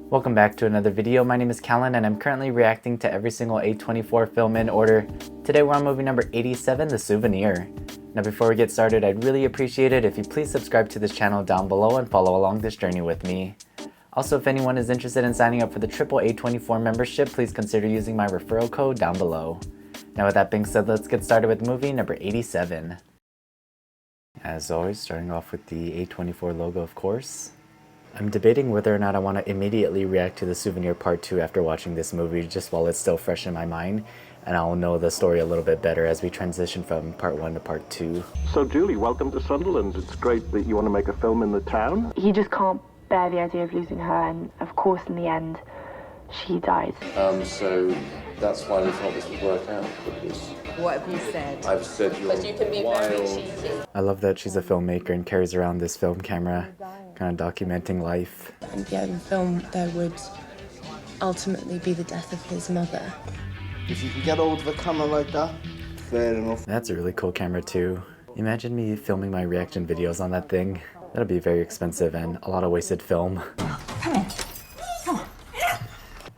Welcome back to another video. My name is Callan and I'm currently reacting to every single A24 film in order. Today we're on movie number 87, The Souvenir. Now before we get started, I'd really appreciate it if you please subscribe to this channel down below and follow along this journey with me. Also, if anyone is interested in signing up for the triple A24 membership, please consider using my referral code down below. Now with that being said, let's get started with movie number 87. As always, starting off with the A24 logo, of course. I'm debating whether or not I want to immediately react to The Souvenir Part 2 after watching this movie, just while it's still fresh in my mind, and I'll know the story a little bit better as we transition from Part 1 to Part 2. So Julie, welcome to Sunderland. It's great that you want to make a film in the town. He just can't bear the idea of losing her, and of course in the end she dies. So that's why we thought this would work out, because What have you said? I've said you're But you can be very cheeky. I love that she's a filmmaker and carries around this film camera, kind of documenting life. And yet in the film there would ultimately be the death of his mother. If you can get hold of a camera like that, fair enough. That's a really cool camera too. Imagine me filming my reaction videos on that thing. That'll be very expensive and a lot of wasted film. Come on. Come on.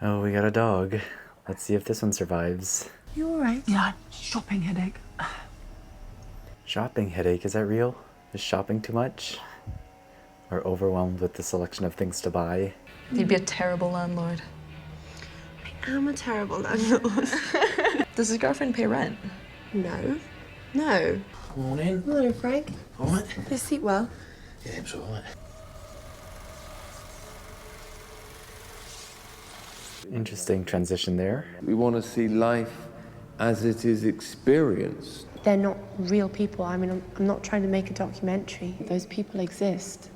Oh, we got a dog. Let's see if this one survives. You alright? Yeah, shopping headache. Shopping headache, is that real? Is shopping too much? Or overwhelmed with the selection of things to buy? You'd be a terrible landlord. I am a terrible landlord. Does his girlfriend pay rent? No. No. Morning. Hello, Frank. All right? You sleep well? Yeah, it's all right. Interesting transition there. we want to see life as it is experienced. They're not real people. I mean, I'm not trying to make a documentary. Those people exist.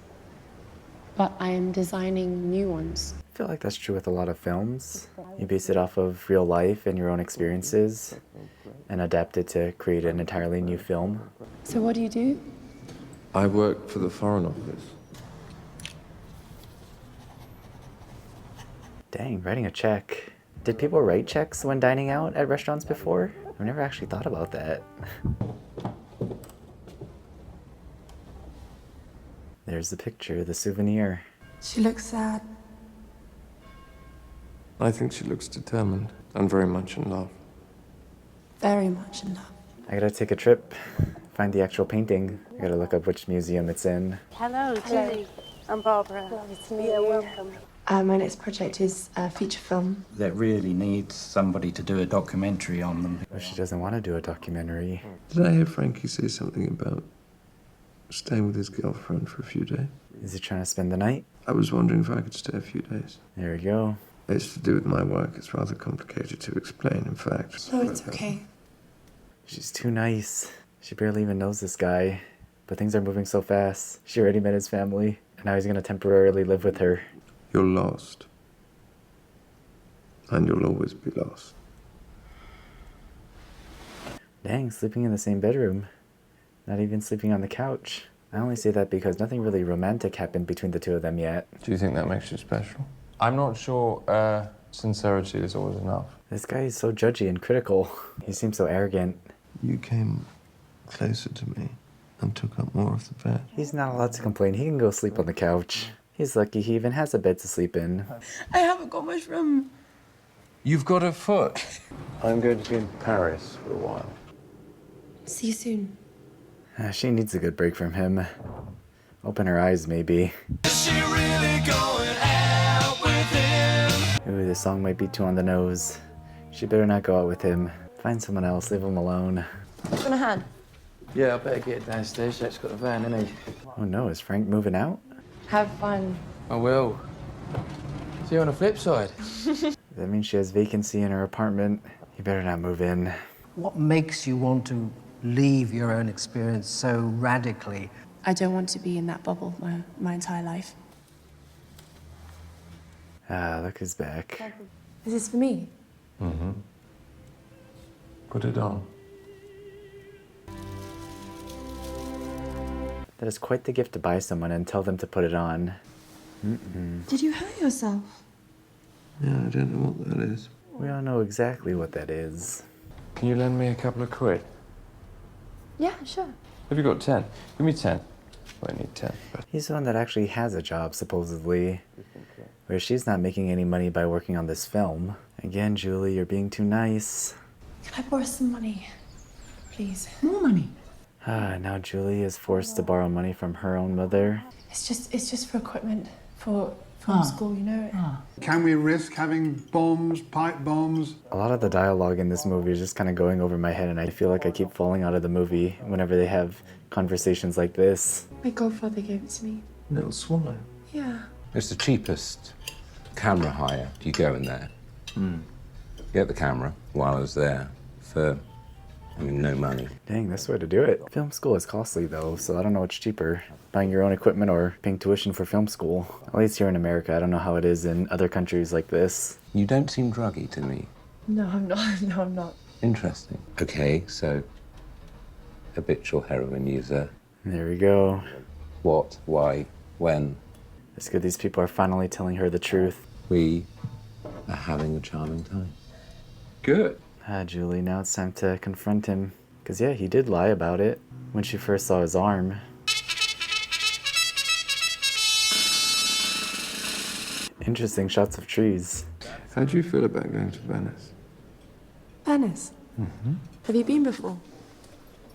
But I am designing new ones. I feel like that's true with a lot of films. You base it off of real life and your own experiences and adapt it to create an entirely new film. So what do? I work for the Foreign Office. Dang, writing a check. Did people write checks when dining out at restaurants before? I've never actually thought about that. There's the picture, the souvenir. She looks sad. I think she looks determined and very much in love. Very much in love. I gotta take a trip, find the actual painting. I gotta look up which museum it's in. Hello, Julie. I'm Barbara. Lovely to meet you. Welcome. My next project is a feature film. That really needs somebody to do a documentary on them. Oh, she doesn't want to do a documentary. Did I hear Frankie say something about staying with his girlfriend for a few days? Is he trying to spend the night? I was wondering if I could stay a few days. There we go. It's to do with my work. It's rather complicated to explain, in fact. No, it's okay. She's too nice. She barely even knows this guy. But things are moving so fast. She already met his family, and now he's gonna temporarily live with her. You're lost. And you'll always be lost. Dang, sleeping in the same bedroom. Not even sleeping on the couch. I only say that because nothing really romantic happened between the two of them yet. Do you think that makes you special? I'm not sure sincerity is always enough. This guy is so judgy and critical. He seems so arrogant. You came closer to me and took up more of the bed. He's not allowed to complain. He can go sleep on the couch. He's lucky he even has a bed to sleep in. I haven't got much room. You've got a foot. I'm going to be in Paris for a while. See you soon. She needs a good break from him. Open her eyes, maybe. Ooh, this song might be too on the nose. She better not go out with him. Find someone else, leave him alone. Do you want a hand? Yeah, I better get downstairs. Jack's got a van, hasn't he? Oh no, is Frank moving out? Have fun. I will. See you on the flip side. That means she has vacancy in her apartment. You better not move in. What makes you want to leave your own experience so radically? I don't want to be in that bubble my entire life. Ah, look who's back. Is this for me? Mm-hmm. Put it on. That is quite the gift to buy someone and tell them to put it on. Did you hurt yourself? Yeah, I don't know what that is. We all know exactly what that is. Can you lend me a couple of quid? Yeah, sure. Have you got 10? Give me 10. why I need 10. But He's the one that actually has a job, supposedly, where she's not making any money by working on this film. Again, Julie, you're being too nice. Can I borrow some money? Please. More money. Now Julie is forced to borrow money from her own mother. It's just for equipment for film school, you know. Can we risk having bombs, pipe bombs? A lot of the dialogue in this movie is just kind of going over my head, and I feel like I keep falling out of the movie whenever they have conversations like this. My godfather gave it to me. little swallow. Yeah. It's the cheapest camera hire. You go in there, get the camera while I was there for, no money. Dang, that's the way to do it. Film school is costly though, so I don't know what's cheaper. Buying your own equipment or paying tuition for film school. At least here in America, I don't know how it is in other countries like this. You don't seem druggy to me. No, I'm not. No, I'm not. Interesting. Okay, so habitual heroin user. There we go. What, why, when? It's good these people are finally telling her the truth. We are having a charming time. Good. Julie, now it's time to confront him. Because yeah, he did lie about it when she first saw his arm. Interesting shots of trees. How do you feel about going to Venice? Venice? Mm-hmm. Have you been before?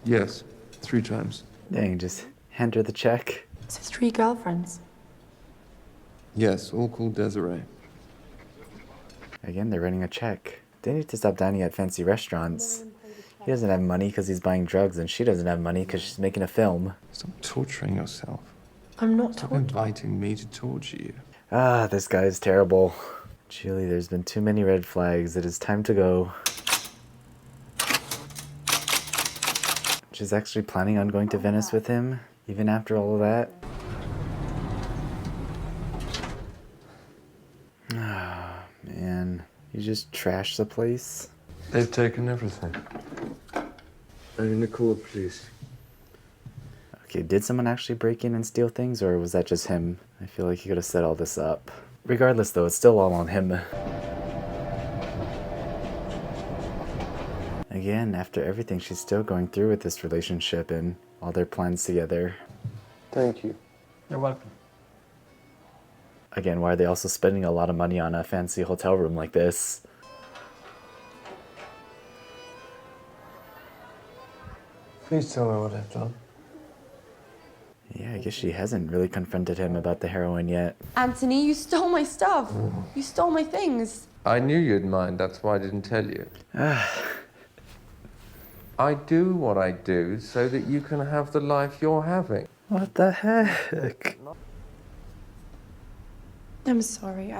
Yes, 3 times. Dang, just hand her the check. So 3 girlfriends. Yes, all called Desiree. Again, they're writing a check. They need to stop dining at fancy restaurants. He doesn't have money because he's buying drugs, and she doesn't have money because she's making a film. Stop torturing yourself. I'm not Stop tortured. inviting me to torture you. This guy is terrible. Julie, there's been too many red flags. It is time to go. She's actually planning on going to Venice with him, even after all of that. Ah, man. You just trashed the place. They've taken everything. I need a call, please. Okay, did someone actually break in and steal things, or was that just him? I feel like he could have set all this up. Regardless, though, it's still all on him. Again, after everything, she's still going through with this relationship and all their plans together. Thank you. You're welcome. Again, why are they also spending a lot of money on a fancy hotel room like this? Please tell me what I've done. Yeah, I guess she hasn't really confronted him about the heroin yet. Anthony, you stole my stuff. You stole my things. I knew you'd mind, that's why I didn't tell you. I do what I do so that you can have the life you're having. What the heck? I'm sorry.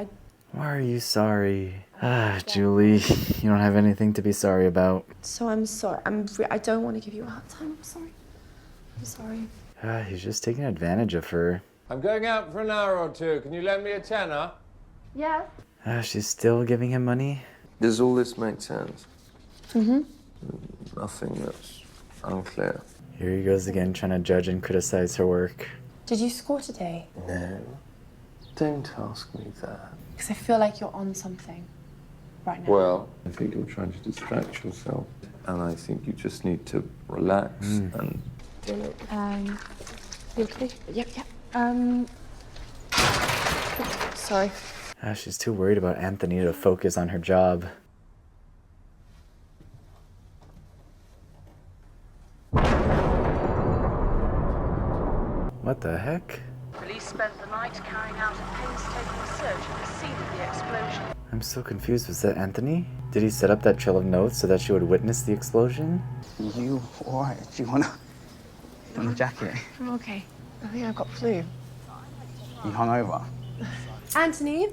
Why are you sorry? Julie, you don't have anything to be sorry about. So I'm sorry. I don't want to give you a hard time. I'm sorry. I'm sorry. He's just taking advantage of her. I'm going out for an hour or two. Can you lend me a tenner? Yeah. She's still giving him money? Does all this make sense? Mm-hmm. Nothing that's unclear. Here he goes again, trying to judge and criticize her work. Did you score today? No. Don't ask me that. Because I feel like you're on something right now. Well, I think you're trying to distract yourself. And I think you just need to relax and... You okay? Yep. Sorry. She's too worried about Anthony to focus on her job. What the heck? Police spent the night carrying out a painstaking search at the scene of the explosion. I'm so confused. Was that Anthony? Did he set up that trail of notes so that she would witness the explosion? You alright? Do you want a jacket? I'm okay. I think I've got flu. You hungover? Anthony?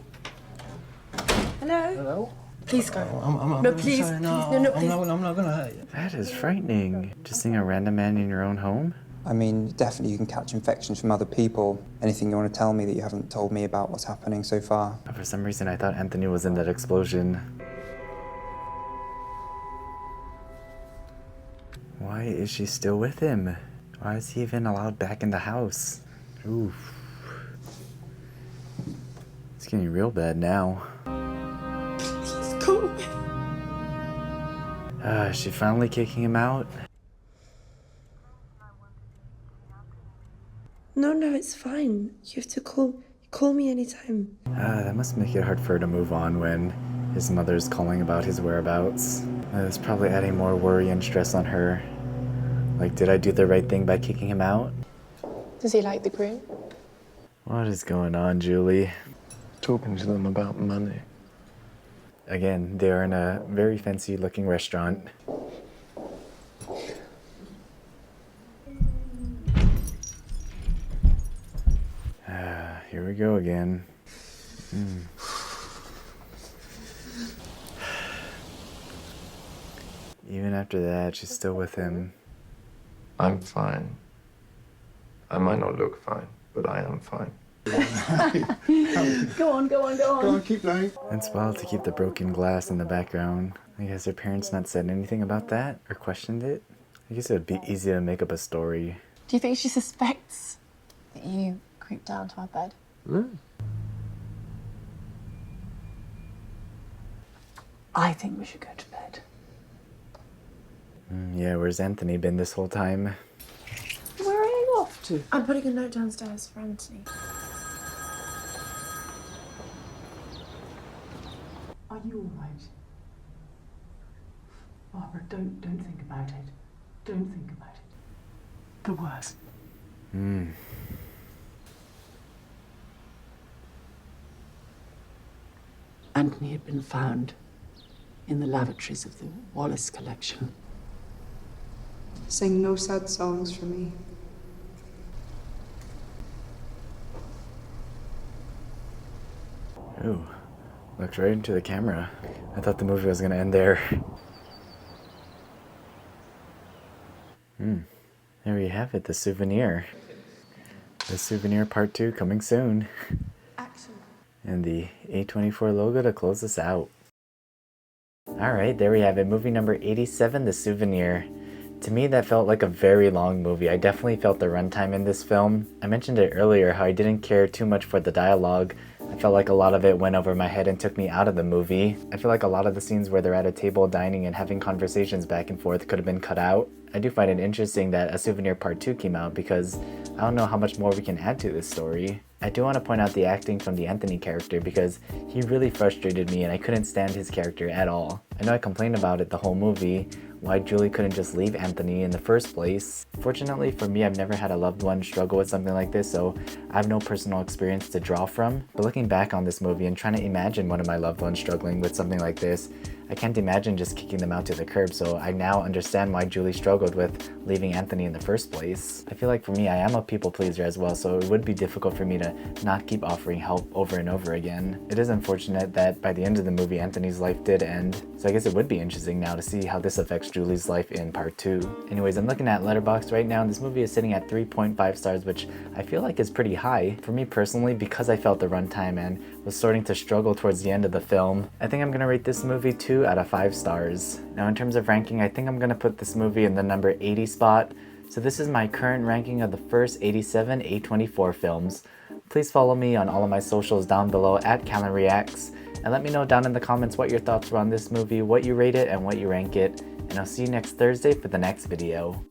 Hello? Hello? Please go. I'm No, please, sorry, please, no, please. I'm not gonna hurt you. That is frightening. Just seeing a random man in your own home? I mean, definitely you can catch infections from other people. Anything you want to tell me that you haven't told me about what's happening so far? For some reason, I thought Anthony was in that explosion. Why is she still with him? Why is he even allowed back in the house? Oof. It's getting real bad now. Please go. Is she finally kicking him out? No, it's fine. You have to call me anytime. That must make it hard for her to move on when his mother's calling about his whereabouts. It's probably adding more worry and stress on her. Like, did I do the right thing by kicking him out? Does he like the groom? What is going on, Julie? Talking to them about money. Again, they are in a very fancy looking restaurant. Here we go again. Even after that, she's still with him. I'm fine. I might not look fine, but I am fine. Go on. Go on, keep going. It's wild to keep the broken glass in the background. I guess her parents not said anything about that or questioned it. I guess it would be easy to make up a story. Do you think she suspects that you creeped down to our bed? I think we should go to bed. Yeah, where's Anthony been this whole time? Where are you off to? I'm putting a note downstairs for Anthony. Are you all right? Barbara, don't think about it. Don't think about it. The worst. Anthony had been found in the lavatories of the Wallace collection. Sing no sad songs for me. Ooh, looked right into the camera. I thought the movie was gonna end there. There we have it, The Souvenir. The Souvenir Part 2 coming soon. Action. And the A24 logo to close us out. Alright, there we have it. Movie number 87, The Souvenir. To me, that felt like a very long movie. I definitely felt the runtime in this film. I mentioned it earlier how I didn't care too much for the dialogue. I felt like a lot of it went over my head and took me out of the movie. I feel like a lot of the scenes where they're at a table dining and having conversations back and forth could have been cut out. I do find it interesting that A Souvenir Part 2 came out because I don't know how much more we can add to this story. I do want to point out the acting from the Anthony character because he really frustrated me and I couldn't stand his character at all. I know I complained about it the whole movie, why Julie couldn't just leave Anthony in the first place. Fortunately for me, I've never had a loved one struggle with something like this, so I have no personal experience to draw from. But looking back on this movie and trying to imagine one of my loved ones struggling with something like this, I can't imagine just kicking them out to the curb, so I now understand why Julie struggled with leaving Anthony in the first place. I feel like for me, I am a people pleaser as well, so it would be difficult for me to not keep offering help over and over again. It is unfortunate that by the end of the movie, Anthony's life did end, so I guess it would be interesting now to see how this affects Julie's life in part 2. Anyways, I'm looking at Letterboxd right now, and this movie is sitting at 3.5 stars, which I feel like is pretty high. For me personally, because I felt the runtime and was starting to struggle towards the end of the film, I think I'm gonna rate this movie 2 out of 5 stars. Now in terms of ranking, I think I'm gonna put this movie in the number 80 spot. So this is my current ranking of the first 87 A24 films. Please follow me on all of my socials down below at Callan Reacts, and let me know down in the comments what your thoughts were on this movie, what you rate it, and what you rank it. And I'll see you next Thursday for the next video.